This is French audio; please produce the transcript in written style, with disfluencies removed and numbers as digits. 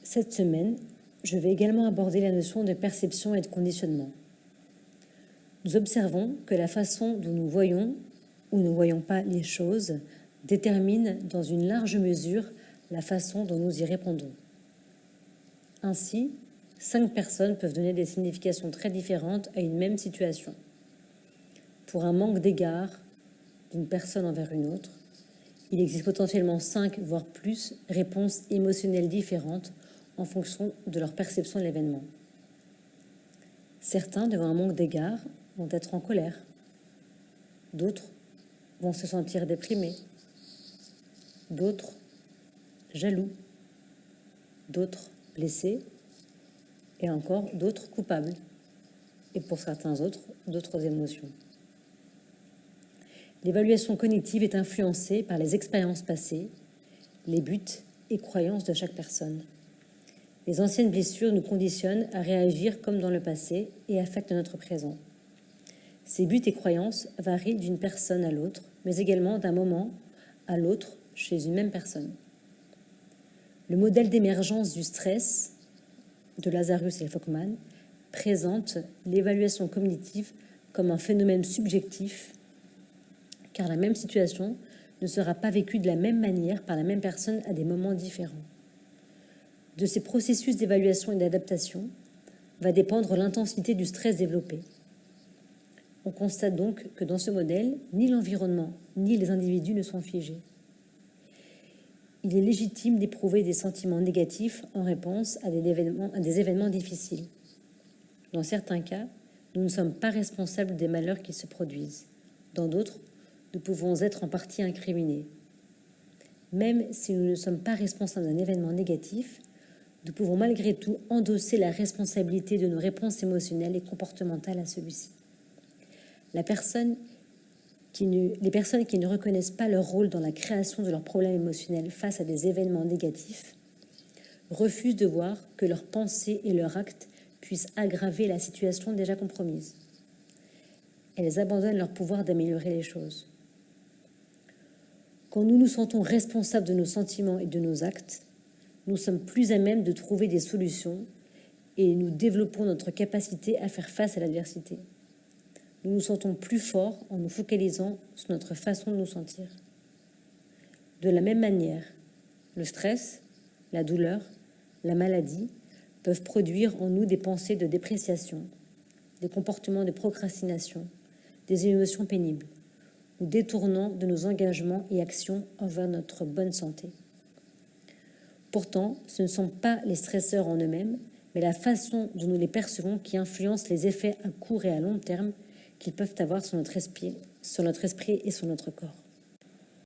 Cette semaine, je vais également aborder la notion de perception et de conditionnement. Nous observons que la façon dont nous voyons ou ne voyons pas les choses détermine dans une large mesure la façon dont nous y répondons. Ainsi, 5 personnes peuvent donner des significations très différentes à une même situation. Pour un manque d'égard d'une personne envers une autre, il existe potentiellement 5, voire plus, réponses émotionnelles différentes en fonction de leur perception de l'événement. Certains, devant un manque d'égard, vont être en colère. D'autres vont se sentir déprimés. D'autres, jaloux. D'autres, blessés. Et encore d'autres, coupables. Et pour certains autres, d'autres émotions. L'évaluation cognitive est influencée par les expériences passées, les buts et croyances de chaque personne. Les anciennes blessures nous conditionnent à réagir comme dans le passé et affectent notre présent. Ces buts et croyances varient d'une personne à l'autre, mais également d'un moment à l'autre chez une même personne. Le modèle d'émergence du stress de Lazarus et Folkman présente l'évaluation cognitive comme un phénomène subjectif, car la même situation ne sera pas vécue de la même manière par la même personne à des moments différents. De ces processus d'évaluation et d'adaptation va dépendre l'intensité du stress développé. On constate donc que dans ce modèle, ni l'environnement ni les individus ne sont figés. Il est légitime d'éprouver des sentiments négatifs en réponse à des événements difficiles. Dans certains cas, nous ne sommes pas responsables des malheurs qui se produisent. Dans d'autres, nous pouvons être en partie incriminés. Même si nous ne sommes pas responsables d'un événement négatif, nous pouvons malgré tout endosser la responsabilité de nos réponses émotionnelles et comportementales à celui-ci. Les personnes qui ne reconnaissent pas leur rôle dans la création de leurs problèmes émotionnels face à des événements négatifs refusent de voir que leurs pensées et leurs actes puissent aggraver la situation déjà compromise. Elles abandonnent leur pouvoir d'améliorer les choses. Quand nous nous sentons responsables de nos sentiments et de nos actes, nous sommes plus à même de trouver des solutions et nous développons notre capacité à faire face à l'adversité. Nous nous sentons plus forts en nous focalisant sur notre façon de nous sentir. De la même manière, le stress, la douleur, la maladie peuvent produire en nous des pensées de dépréciation, des comportements de procrastination, des émotions pénibles, ou détournant de nos engagements et actions envers notre bonne santé. Pourtant, ce ne sont pas les stresseurs en eux-mêmes, mais la façon dont nous les percevons qui influence les effets à court et à long terme qu'ils peuvent avoir sur notre esprit et sur notre corps.